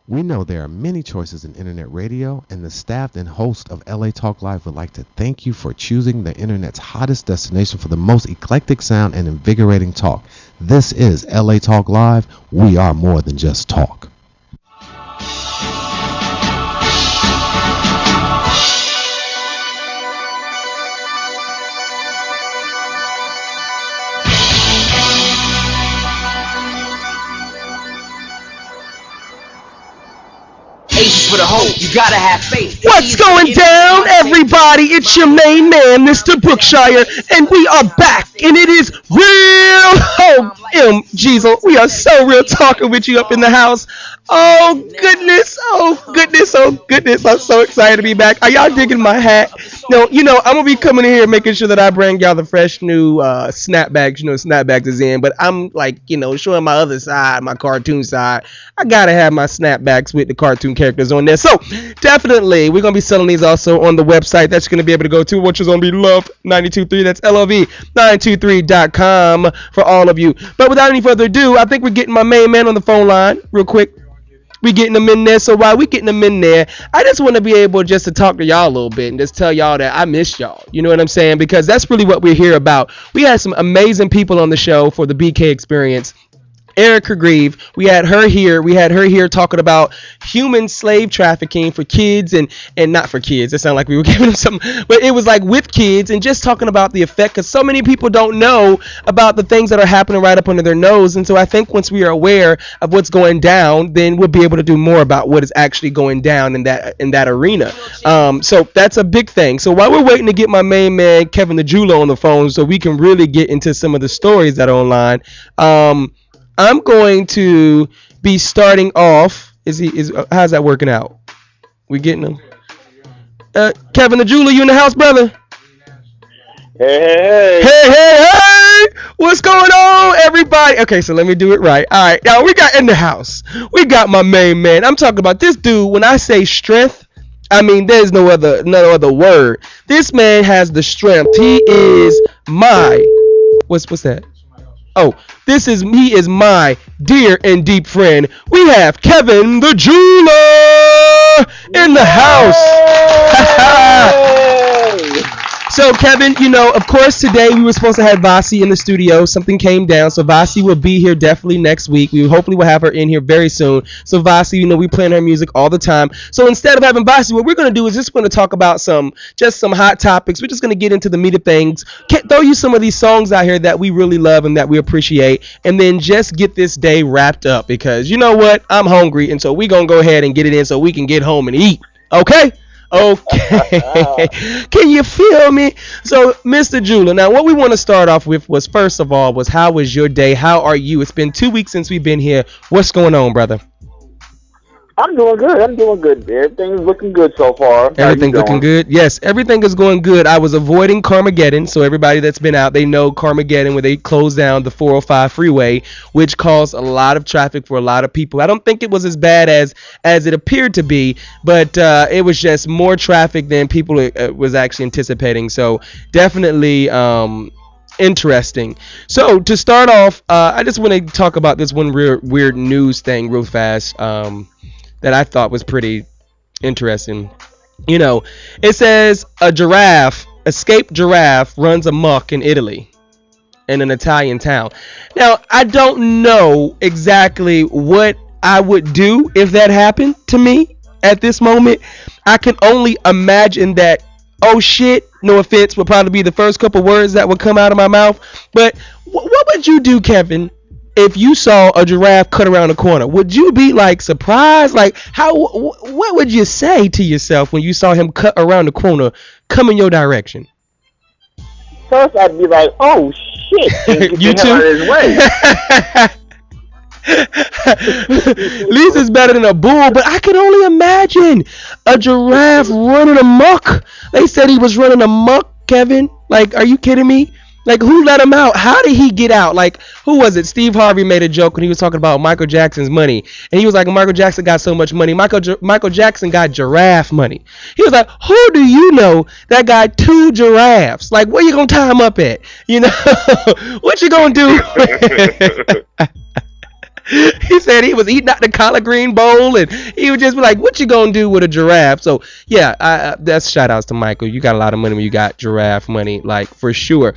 We know there are many choices in internet radio, and the staff and host of LA Talk Live would like to thank you for choosing the internet's hottest destination for the most eclectic sound and invigorating talk. This is LA Talk Live. We are more than just talk. For the hope, you gotta have faith. What's going down, everybody? It's your main man, Mr. Brookshire, and we are back, and it is real Jeezel. We are so real talking with you up in the house. Oh goodness, oh goodness, oh goodness. I'm so excited to be back. Are y'all digging my hat? No, I'm gonna be coming in here making sure that I bring y'all the fresh new snapbacks. Snapbacks is in, but I'm like, showing my other side, my cartoon side. I gotta have my snapbacks with the cartoon characters on there. So definitely we're gonna be selling these also on the website that you're gonna be able to go to, which is gonna be love923. That's lov923.com for all of you. But without any further ado, I think we're getting my main man on the phone line real quick. We getting them in there. So while we getting them in there, I just want to be able just to talk to y'all a little bit and just tell y'all that I miss y'all. You know what I'm saying? Because that's really what we're here about. We had some amazing people on the show for the BK experience. Erica Grieve, we had her here talking about human slave trafficking for kids and not for kids. It sounded like we were giving them something, but it was like with kids and just talking about the effect, because so many people don't know about the things that are happening right up under their nose. And so I think once we are aware of what's going down, then we'll be able to do more about what is actually going down in that arena. So that's a big thing. So while we're waiting to get my main man Kevin the Jeweler on the phone so we can really get into some of the stories that are online, I'm going to be starting off. How's that working out? We getting him? Kevin the Jeweler, you in the house, brother? Hey! What's going on, everybody? Okay, so let me do it right. All right, now we got in the house. We got my main man. I'm talking about this dude. When I say strength, I mean there's no other word. This man has the strength. He is my what's that? Oh, he is my dear and deep friend. We have Kevin the Jeweler in the house. So, Kevin, of course, today we were supposed to have Vasi in the studio. Something came down, so Vasi will be here definitely next week. We hopefully will have her in here very soon. So, Vasi, we play her music all the time. So, instead of having Vasi, what we're going to do is just going to talk about some hot topics. We're just going to get into the meat of things. Throw you some of these songs out here that we really love and that we appreciate, and then just get this day wrapped up, because you know what? I'm hungry, and so we're going to go ahead and get it in so we can get home and eat. Okay? Okay. Can you feel me? So, Mr. Jeweler, now what we want to start off with was, first of all, how was your day? How are you? It's been 2 weeks since we've been here. What's going on, brother? I'm doing good. Everything's looking good so far. Everything's looking good? Yes, everything is going good. I was avoiding Carmageddon, so everybody that's been out, they know Carmageddon, where they closed down the 405 freeway, which caused a lot of traffic for a lot of people. I don't think it was as bad as it appeared to be, but it was just more traffic than people was actually anticipating. So definitely interesting. So to start off, I just want to talk about this one weird news thing real fast. That I thought was pretty interesting. It says escaped giraffe runs amok in Italy, in an Italian town. Now, I don't know exactly what I would do if that happened to me at this moment. I can only imagine that, oh shit, no offense, would probably be the first couple words that would come out of my mouth. But what would you do, Kevin, if you saw a giraffe cut around the corner? Would you be surprised? What would you say to yourself when you saw him cut around the corner, come in your direction? First, I'd be like, oh shit. You too? At least it's better than a bull, but I can only imagine a giraffe running amok. They said he was running amok, Kevin. Are you kidding me? Who let him out? How did he get out? Who was it? Steve Harvey made a joke when he was talking about Michael Jackson's money. And he was like, Michael Jackson got so much money. Michael Jackson got giraffe money. He was like, who do you know that got 2 giraffes? Where you going to tie him up at? What you going to do? He said he was eating out the collard green bowl, and he would just be like, "What you gonna do with a giraffe?" So yeah, that's shout outs to Michael. You got a lot of money when you got giraffe money, like for sure.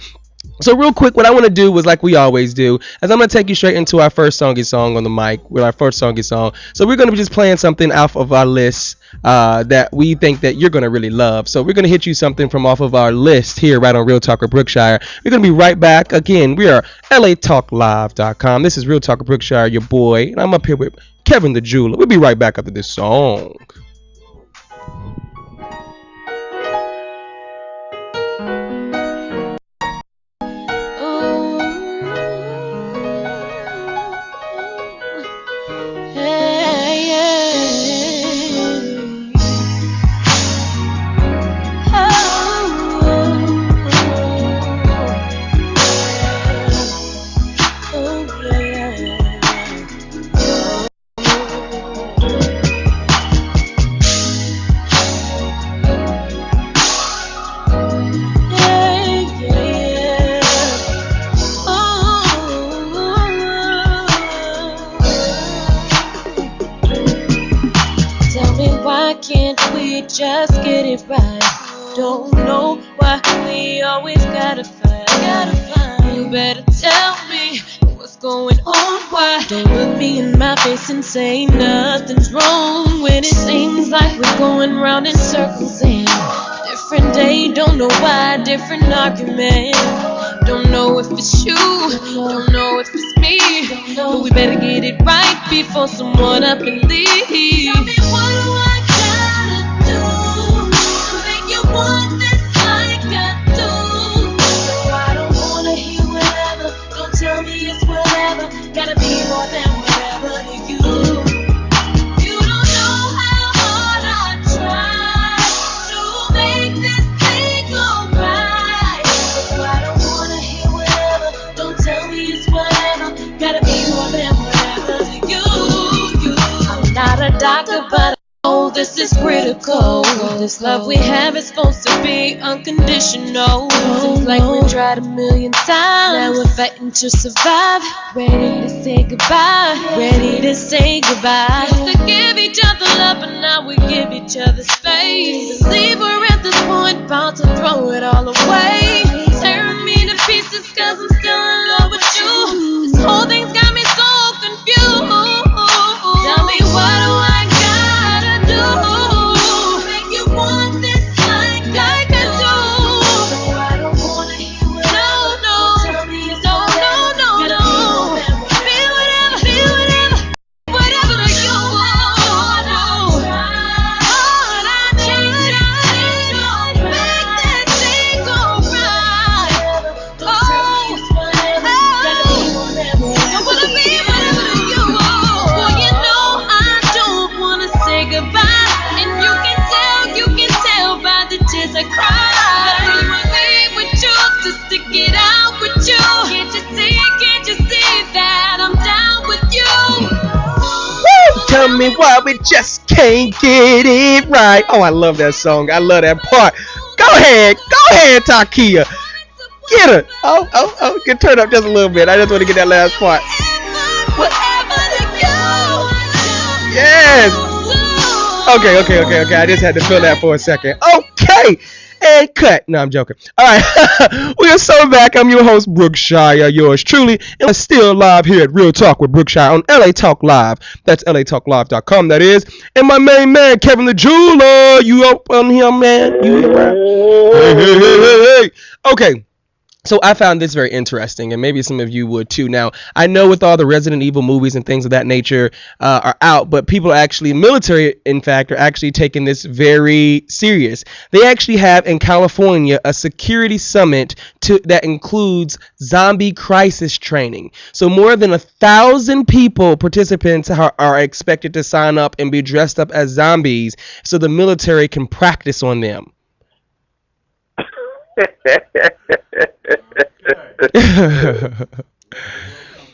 So real quick, what I want to do was like we always do, is I'm gonna take you straight into our first songy song on the mic with our first songy song. So we're gonna be just playing something off of our list that we think that you're gonna really love. So we're gonna hit you something from off of our list here right on Real Talk with Brookshire. We're gonna be right back. Again, we are LATalkLive.com. This is Real Talk with Brookshire, your boy, and I'm up here with Kevin the Jeweler. We'll be right back after this song. Just get it right. Don't know why we always gotta fight. You better tell me what's going on. Why don't look me in my face and say nothing's wrong when it seems like we're going round in circles and different day. Don't know why, different argument. Don't know if it's you, don't know if it's me, but we better get it right before someone up and leave. Tell me what do I gotta do to make you want this like I do? So I don't wanna hear whatever, don't tell me it's whatever. Gotta be more than whatever to you. You don't know how hard I try to make this thing go right. So I don't wanna hear whatever, don't tell me it's whatever. Gotta be more than whatever to you. I'm not a doctor, but oh, this is critical. This love we have is supposed to be unconditional. Seems like we tried a million times. Now we're fighting to survive. Ready to say goodbye. Ready to say goodbye. Used to give each other love, but now we give each other space. Believe we're at this point, about to throw it all away. Tearing me to pieces, cause I'm still in love with you. This whole thing's got me so confused. Tell me what do I gotta do? Make you want this like I can do. So I don't wanna hear whatever. No. Tell me it's no. Be whatever, whatever you want. Hard I try to make this thing go right. Don't wanna be whatever you want. Well, you know I don't wanna say goodbye, and you can tell by the tears I cry. I really wanna be with you, to stick it out with you. Can't you see that I'm down with you? Woo! Tell me why we just can't get it right. Oh, I love that song. I love that part. Go ahead, Takia. Get her. Oh, get turned up just a little bit. I just want to get that last part. Yes. Okay. I just had to feel that for a second. Okay. And cut. No, I'm joking. All right. We are so back. I'm your host, Brookshire, yours truly. And we're still live here at Real Talk with Brookshire on LA Talk Live. That's LATalkLive.com, that is. And my main man, Kevin the Jeweler. You up on here, man? You here, right? Hey. Okay. So I found this very interesting, and maybe some of you would too. Now, I know with all the Resident Evil movies and things of that nature are out, but people are actually, military, in fact, are actually taking this very serious. They actually have in California a security summit that includes zombie crisis training. So more than 1,000 participants are expected to sign up and be dressed up as zombies so the military can practice on them.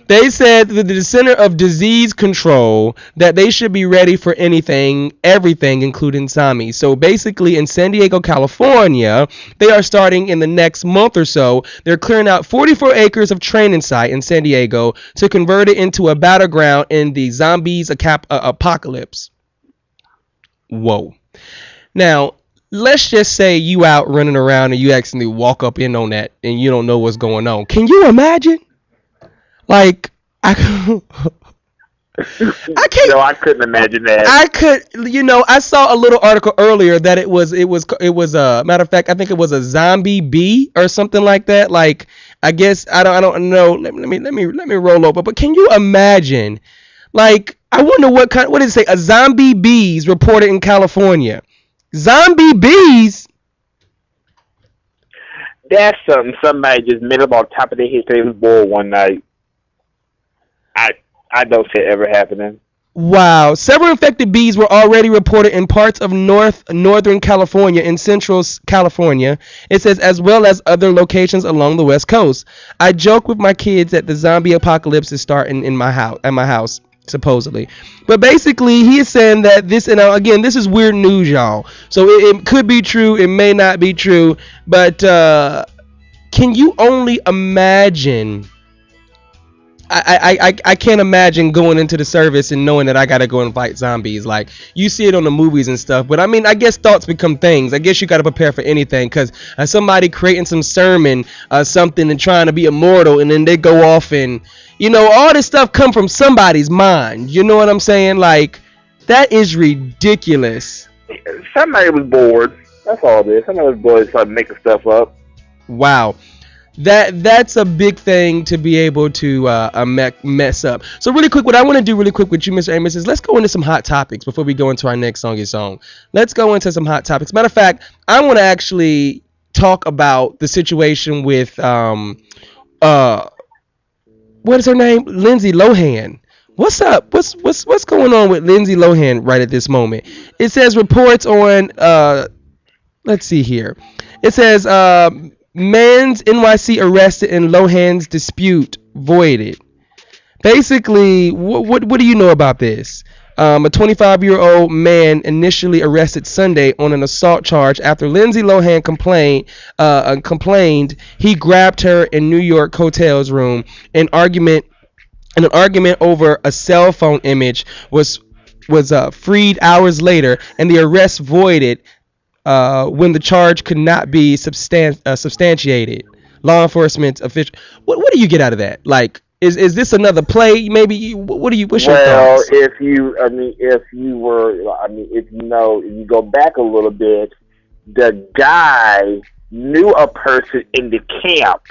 They said that the Center of Disease Control that they should be ready for anything, everything, including zombies. So basically, in San Diego, California, they are starting in the next month or so. They're clearing out 44 acres of training site in San Diego to convert it into a battleground in the zombies apocalypse. Whoa. Now, let's just say you out running around and you accidentally walk up in on that and you don't know what's going on. Can you imagine? Like, I can't. No, I couldn't imagine that. I could, I saw a little article earlier that it was matter of fact, I think it was a zombie bee or something like that. Like, I guess I don't know. Let me roll over. But can you imagine? Like, I wonder what did it say? A zombie bees reported in California. Zombie bees. That's something somebody just made up on top of their head. They was bored one night. I don't see it ever happening. Wow. Several infected bees were already reported in parts of northern California and central California. It says, as well as other locations along the West Coast. I joke with my kids that the zombie apocalypse is starting at my house, supposedly. But basically, he is saying that this, and again, this is weird news, y'all. So it could be true, it may not be true, but can you only imagine? I can't imagine going into the service and knowing that I gotta go and fight zombies. Like, you see it on the movies and stuff, but I mean, I guess thoughts become things. I guess you gotta prepare for anything, because somebody creating some sermon, something, and trying to be immortal, and then they go off and, all this stuff come from somebody's mind. You know what I'm saying? Like, that is ridiculous. Somebody was bored. That's all it is. Somebody was bored and started making stuff up. Wow. That's a big thing to be able to mess up. So really quick, what I want to do really quick with you, Mr. Amos, is let's go into some hot topics before we go into our next song. Let's go into some hot topics. Matter of fact, I want to actually talk about the situation with what is her name? Lindsay Lohan. What's up? What's going on with Lindsay Lohan right at this moment? It says reports on let's see here. It says man's NYC arrested in Lohan's dispute voided. Basically, what do you know about this? A 25-year-old man initially arrested Sunday on an assault charge after Lindsay Lohan complained he grabbed her in New York hotel's room. An argument over a cell phone image was freed hours later, and the arrest voided when the charge could not be substantiated. Law enforcement official. What do you get out of that? Like, is this another play? Maybe what's your thoughts? Well, if you go back a little bit, the guy knew a person in the camp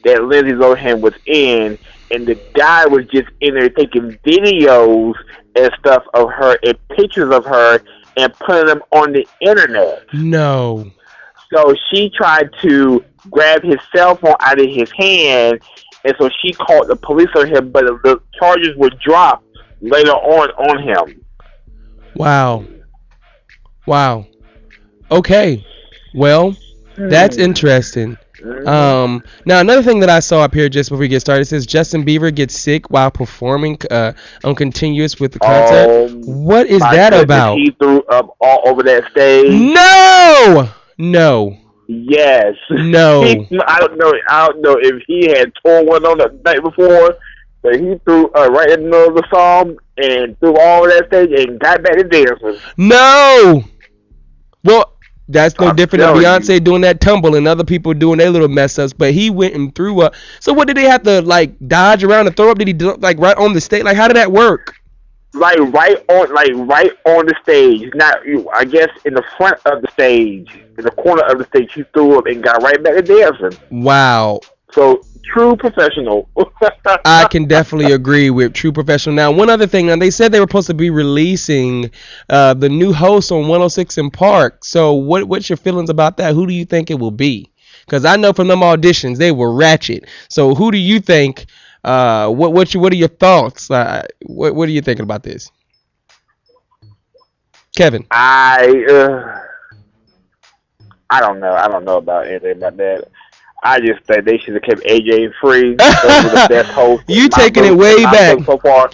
that Lindsay Lohan was in, and the guy was just in there taking videos and stuff of her and pictures of her and putting them on the internet. No. So she tried to grab his cell phone out of his hand, and so she called the police on him, but the charges were dropped later on him. Wow. Okay. Well, that's interesting. Now another thing that I saw up here just before we get started says Justin Bieber gets sick while performing on continuous with the concert. What is that about? He threw up all over that stage. No. Yes. No. I don't know if he had torn one on the night before, but he threw right in the middle of the song and threw all over that stage and got back to dancing. No. Well, that's no different than Beyonce doing that tumble and other people doing their little mess ups, but he went and threw up. So what, did they have to like dodge around and throw up? Did he do like right on the stage? Like, how did that work? Right on the stage. Not, I guess, in the front of the stage, in the corner of the stage, he threw up and got right back to dancing. Wow. So true professional. I can definitely agree with true professional. Now, one other thing. Now, they said they were supposed to be releasing the new host on 106 in Park. So what's your feelings about that? Who do you think it will be? Because I know from them auditions they were ratchet. So who do you think? What are your thoughts? What are you thinking about this, Kevin? I don't know. I don't know about anything about that. I just think they should have kept AJ free. Those were the best hosts. You taking it way back. So far.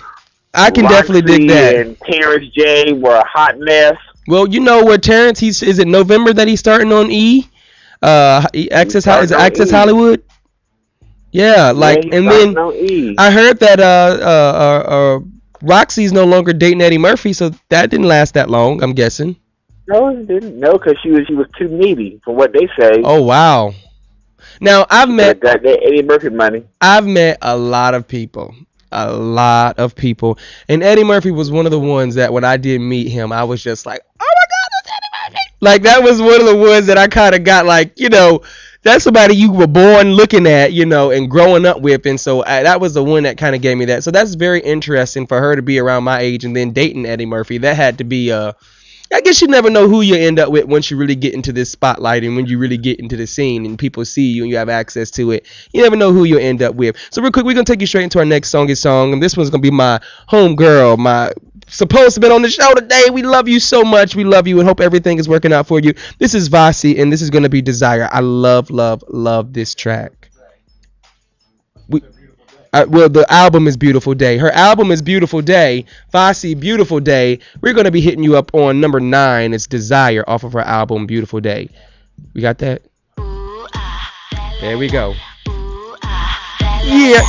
I can definitely dig that. And Terrence J were a hot mess. Well, you know where Terrence, is it November that he's starting on E? Access Hollywood? Yeah, like, yeah, and then I heard that Roxy's no longer dating Eddie Murphy, so that didn't last that long, I'm guessing. No, it didn't. No, because she was too needy, from what they say. Oh, wow. Now, I've met that Eddie Murphy money. I've met a lot of people, and Eddie Murphy was one of the ones that when I did meet him, I was just like, oh my God, that's Eddie Murphy. Like, that was one of the ones that I kind of got like, you know, that's somebody you were born looking at, you know, and growing up with, and so that was the one that kind of gave me that. So that's very interesting for her to be around my age and then dating Eddie Murphy. That had to be I guess you never know who you end up with once you really get into this spotlight and when you really get into the scene and people see you and you have access to it. You never know who you'll end up with. So real quick, we're going to take you straight into our next song. And this one's going to be my homegirl, my supposed to be on the show today. We love you so much. We love you and hope everything is working out for you. This is Vasi and this is going to be Desire. I love this track. Well, the album is Beautiful Day. Her album is Beautiful Day. Vasi, Beautiful Day. We're going to be hitting you up on number 9. It's Desire off of her album Beautiful Day. We got that? There we go. Yeah.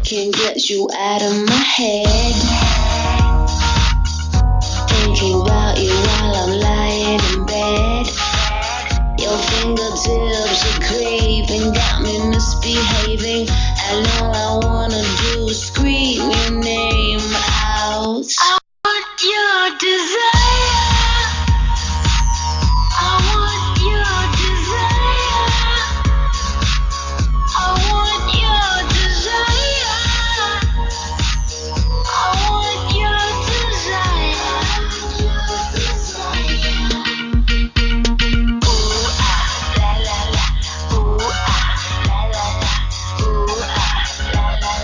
Can't get you out of my head. Thinking about you while I'm lying in bed. Your fingertips are creeping, got me misbehaving. And all I wanna do is scream your name out. I want your desire. I want your desire. I want your desire. I want your desire. Ooh ah, la la la. Ooh ah, la la la. Ooh ah, la la la.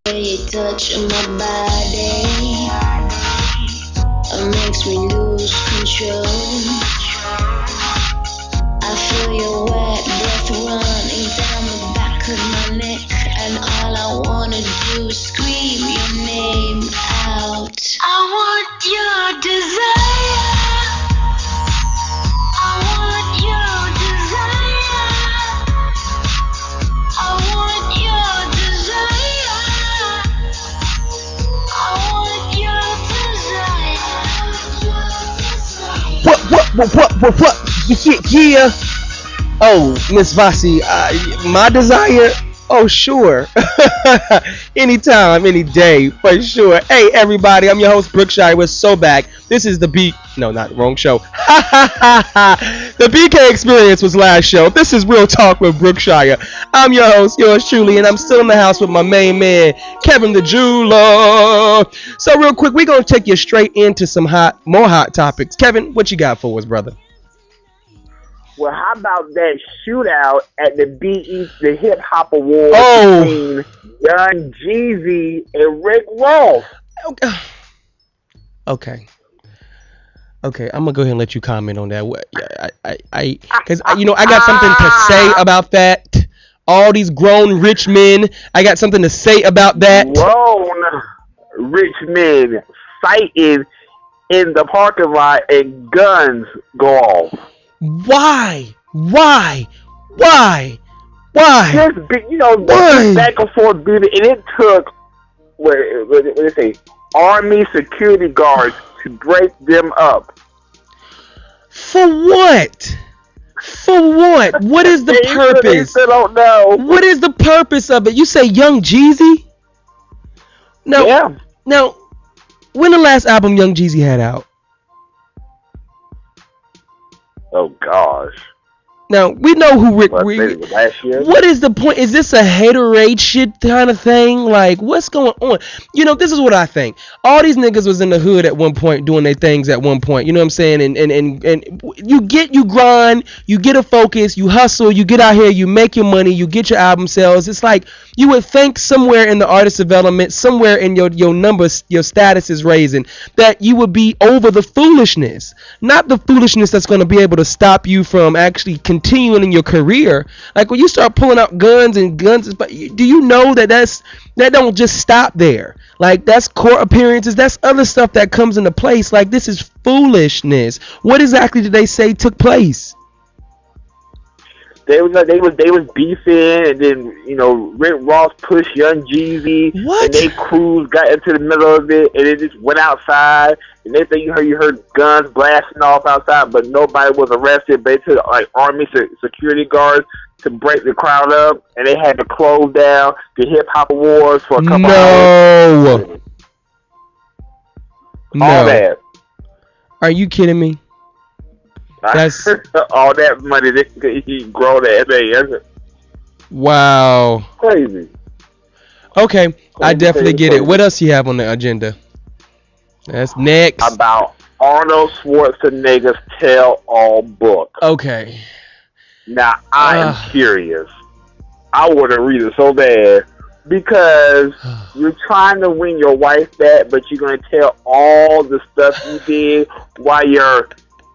When you touch my body, it makes me lose control. I feel your wet breath running down the back of my neck, and all I wanna do is scream your name out. I want your desire. I want your desire. I want your desire. I want your desire. What? Yeah. Oh, Miss Vasi, my desire? Oh, sure. Anytime, any day, for sure. Hey, everybody, I'm your host, Brookshire. We're so back. This is the wrong show. The BK Experience was last show. This is Real Talk with Brookshire. I'm your host, yours truly, and I'm still in the house with my main man, Kevin the Jeweler. So real quick, we're going to take you straight into some more hot topics. Kevin, what you got for us, brother? Well, how about that shootout at the Hip Hop Awards between Young Jeezy and Rick Ross? Okay, I'm gonna go ahead and let you comment on that. Because I got something to say about that. All these grown rich men, I got something to say about that. Grown rich men fighting in the parking lot and guns go off. Why? Just back and forth beating, and it took what did they say? Army security guards to break them up. For what? What is the purpose? They don't know. What is the purpose of it? You say Young Jeezy? Now, when the last album Young Jeezy had out? Oh gosh. Now we know who Rick. Last year. What is the point? Is this a haterade shit kind of thing? Like, what's going on? This is what I think. All these niggas was in the hood at one point doing their things at one point. You know what I'm saying? And you grind, you get a focus, you hustle, you get out here, you make your money, you get your album sales. It's like You would think somewhere in the artist development, somewhere in your numbers, your status is raising, that you would be over the foolishness. Not the foolishness that's going to be able to stop you from actually continuing in your career. Like when you start pulling out guns, but do you know that that don't just stop there? Like that's court appearances, that's other stuff that comes into place. Like this is foolishness. What exactly did they say took place? They was beefing, and then Rick Ross pushed Young Jeezy, What? and they crews got into the middle of it, and it just went outside, and they think you heard guns blasting off outside, but nobody was arrested. They took like army security guards to break the crowd up, and they had to close down the hip hop awards for a couple hours. All that. Are you kidding me? That's all that money he grow that thing. wow. Crazy. Okay, I definitely get it. What else you have on the agenda? That's next. About Arnold Schwarzenegger's tell-all book. Okay. Now I am curious. I want to read it so bad because you're trying to win your wife back, but you're going to tell all the stuff you did while your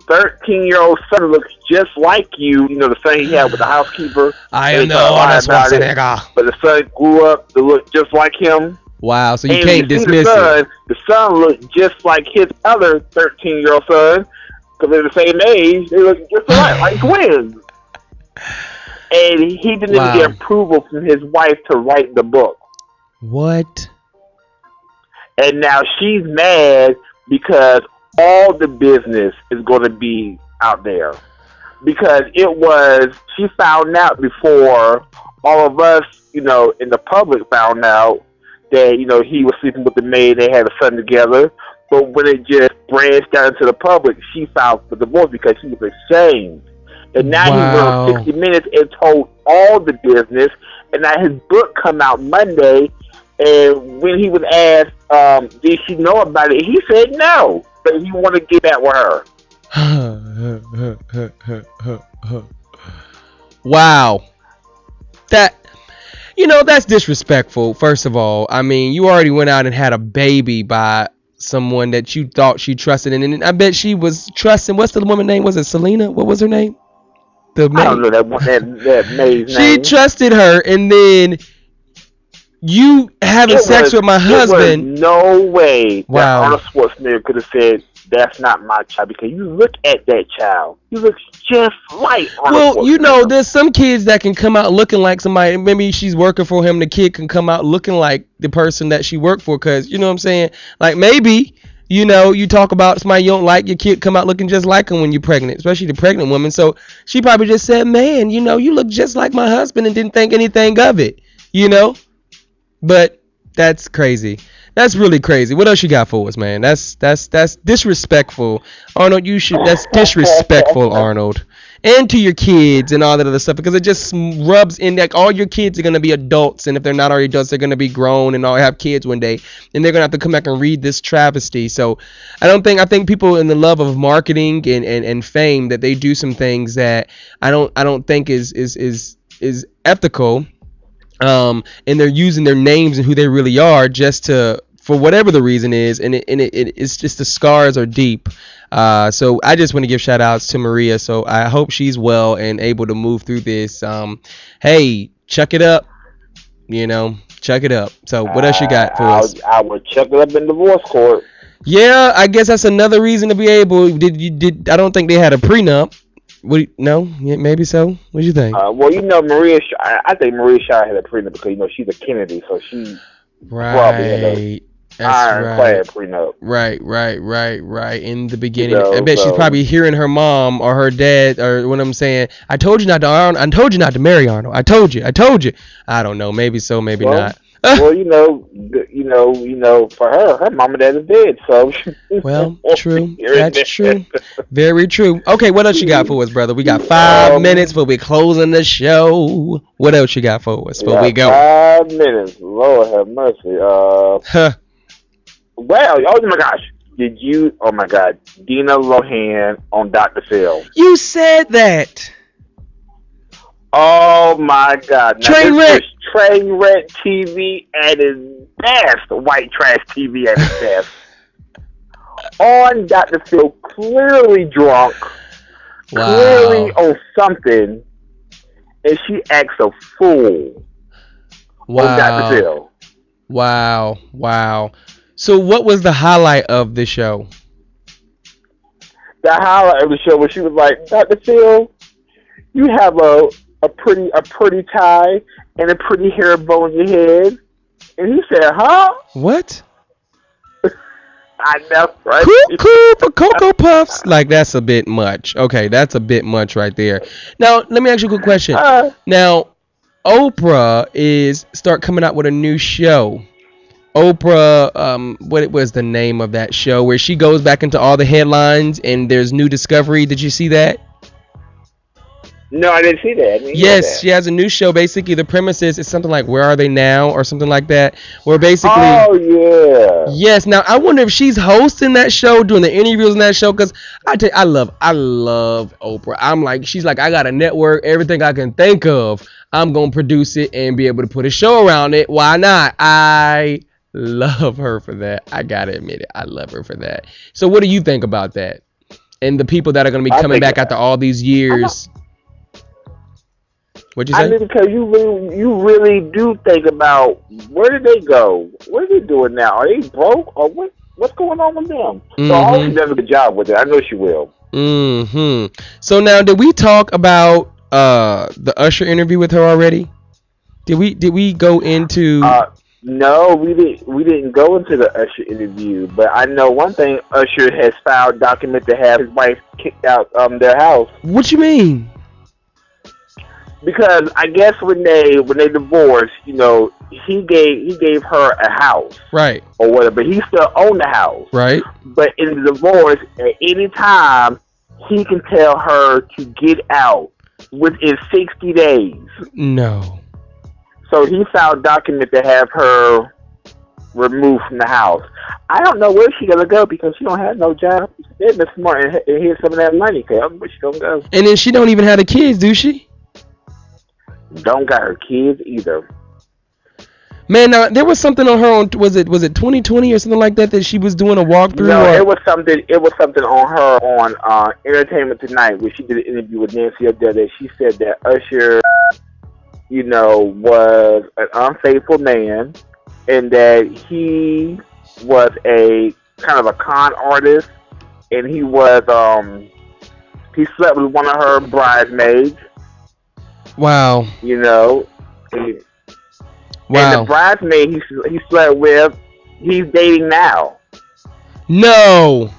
13-year-old son looks just like you. You know, the son he had with the housekeeper. I know Arnold Schwarzenegger. But the son grew up to look just like him. Wow, so you and can't dismiss it. The son looked just like his other 13-year-old son because they're the same age. They look just like twins. And he didn't even get approval from his wife to write the book. What? And now she's mad because all the business is going to be out there. Because she found out before all of us, in the public found out that, he was sleeping with the maid, they had a son together. But when it just branched out into the public, she filed for divorce because she was ashamed. And now he went on 60 Minutes and told all the business. And now his book come out Monday. And when he was asked, did she know about it? He said no. But he wanted to get back with her. Wow. That's disrespectful, first of all. I mean, you already went out and had a baby by someone that you thought she trusted. And I bet she was trusting, what's the woman's name? Was it Selena? What was her name? I don't know that maid's She name. trusted her, and then you having sex with my husband. No way that Arnold Schwarzenegger could have said, that's not my child, because you look at that child. He looks just like Arnold Schwarzenegger. Well, there's some kids that can come out looking like somebody. Maybe she's working for him. The kid can come out looking like the person that she worked for, because, you know what I'm saying? Like, maybe, you talk about somebody you don't like, your kid come out looking just like him when you're pregnant, especially the pregnant woman. So she probably just said, man, you look just like my husband, and didn't think anything of it, But that's crazy. That's really crazy. What else you got for us, man? That's disrespectful. Arnold, that's disrespectful, Arnold. And to your kids and all that other stuff, because it just rubs in, like, all your kids are going to be adults, and if they're not already adults, they're going to be grown and all have kids one day, and they're going to have to come back and read this travesty. So I think people, in the love of marketing and fame, that they do some things that I don't think is ethical. And they're using their names and who they really are just for whatever the reason is, and it's just, the scars are deep. So I just want to give shout outs to Maria. So I hope she's well and able to move through this. Hey, chuck it up, chuck it up. So what else you got for us? I would chuck it up in divorce court. Yeah, I guess that's another reason to be able. I don't think they had a prenup. No, yeah, maybe so. What do you think? Maria. I think Maria Shire had a prenup because she's a Kennedy, so she probably had a ironclad prenup. Right. In the beginning, I bet she's probably hearing her mom or her dad or what I'm saying. I told you not to marry Arnold. I told you. I don't know. Maybe so. Maybe not. Well, for her mom and dad is dead, so. Well, true. That's true. Very true. Okay, what else you got for us, brother? We got 5 minutes, but we're closing the show. What else you got for us before we go? 5 minutes. Lord have mercy. Well, oh my gosh. Oh my God, Dina Lohan on Dr. Phil. You said that. Oh my God! Now Train this wreck. was train wreck TV at its best. White trash TV at its best. On Dr. Phil, clearly drunk, clearly Wow. on something, and she acts a fool on Dr. Wow. Phil. Wow. Wow. So what was the highlight of the show? The highlight of the show was she was like, Dr. Phil, you have a pretty tie and a pretty hair bow in your head. And he said, huh? What? I know, right? Cuckoo for Cocoa Puffs. Like, that's a bit much. Okay, that's a bit much right there. Now, let me ask you a quick question. Now, Oprah is start coming out with a new show. Oprah, what was the name of that show where she goes back into all the headlines and there's new discovery? Did you see that? No, I didn't see that. I didn't hear Yes, that. she has a new show. Basically, the premise is it's something like "Where Are They Now" or something like that. Where basically, Oh yeah. yes. Now I wonder if she's hosting that show, doing the interviews in that show. Cause I love Oprah. I'm like, she's like, I got a network, everything I can think of. I'm gonna produce it and be able to put a show around it. Why not? I love her for that. I gotta admit it. I love her for that. So what do you think about that? And the people that are gonna be I coming think- back after all these years. What'd you I say? mean, because you really do think about where did they go? What are they doing now? Are they broke or what's going on with them? So I hope she does a good job with it. I know she will. So now, did we talk about the Usher interview with her already? Did we go into? No, we didn't go into the Usher interview, but I know one thing: Usher has filed document to have his wife kicked out their house. What you mean? Because I guess when they divorced, you know, he gave her a house, Right. or whatever, but he still owned the house. Right. But in the divorce, at any time, he can tell her to get out within 60 days. No. So he filed document to have her removed from the house. I don't know where she's gonna go because she don't have no job. They've been smart and here's some of that money. Cause I don't know where she gonna go. And then she don't even have the kids, do she? Don't got her kids either. Man, now there was something on her on was it 2020 or something like that she was doing a walkthrough? No, or? it was something on her on Entertainment Tonight where she did an interview with Nancy O'Dell that she said that Usher, you know, was an unfaithful man and that he was a kind of a con artist and he was he slept with one of her bridesmaids. Wow. You know, and Wow. the bridesmaid he slept with, he's dating now. No.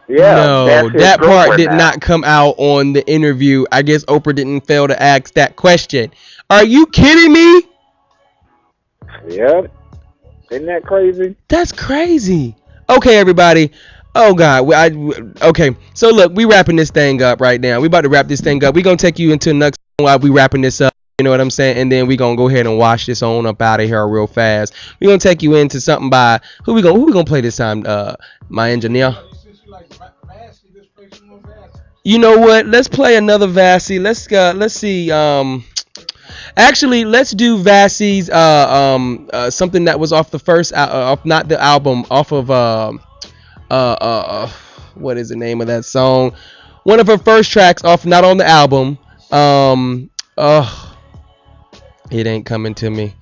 Yeah, No, that's his that part girlfriend did now. not come out on the interview. I guess Oprah didn't fail to ask that question. Are you kidding me? Yep. Isn't that crazy? That's crazy. Okay, everybody. Oh God. Okay. So look, we wrapping this thing up right now. We about to wrap this thing up. We gonna take you into the next while we wrapping this up. You know what I'm saying? And then we gonna go ahead and wash this on up out of here real fast. We gonna take you into something by who we gonna play this time? My engineer. You know what? Let's play another Vassy. Let's see. Actually, let's do Vassy's something that was off the first off not the album, off of what is the name of that song? One of her first tracks off, not on the album. It ain't coming to me.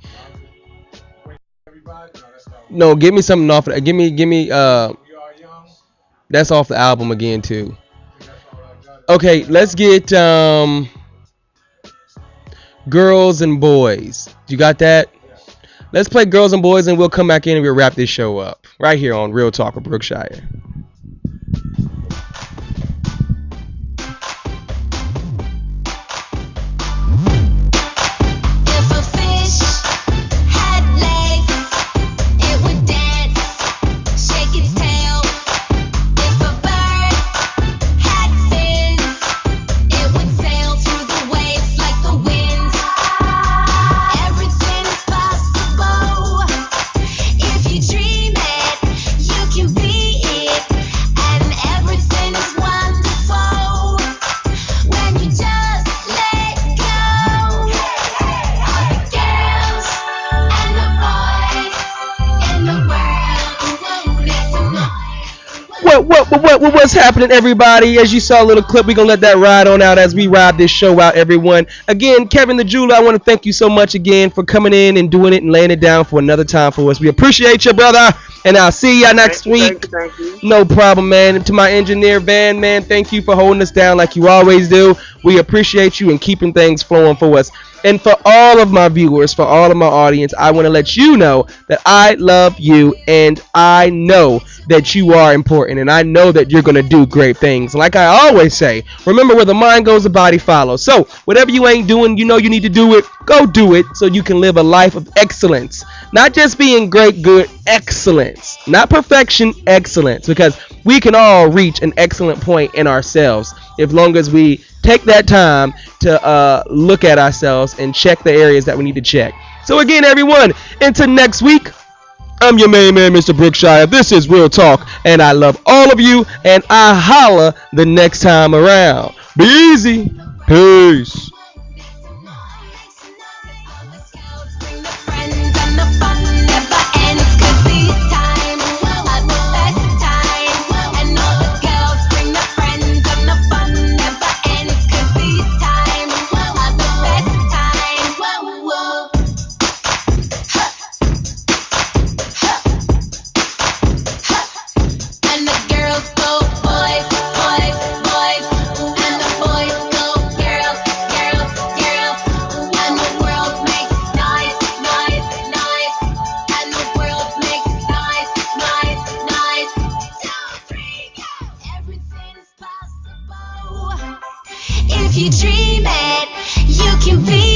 No, give me something off of that. Give me that's off the album again too. Okay, let's get Girls and Boys. You got that? Let's play Girls and Boys and we'll come back in and we'll wrap this show up. Right here on Real Talk with Brookshire. If you dream it, you can be it. What's happening, everybody? As you saw a little clip, we're going to let that ride on out as we ride this show out, everyone. Again, Kevin the Jeweler, I want to thank you so much again for coming in and doing it and laying it down for another time for us. We appreciate you, brother, and I'll see y'all next week. Thank you. No problem, man. And to my engineer, Van, man, thank you for holding us down like you always do. We appreciate you and keeping things flowing for us. And for all of my viewers, for all of my audience, I want to let you know that I love you and I know that you are important and I know that you're going to do great things. Like I always say, remember where the mind goes, the body follows. So whatever you ain't doing, you know you need to do it. Go do it so you can live a life of excellence. Not just being great, good, excellence. Not perfection, excellence. Because we can all reach an excellent point in ourselves as long as we take that time to look at ourselves and check the areas that we need to check. So again, everyone, until next week, I'm your main man, Mr. Brookshire. This is Real Talk, and I love all of you, and I holla the next time around. Be easy. Peace. If you dream it, you can be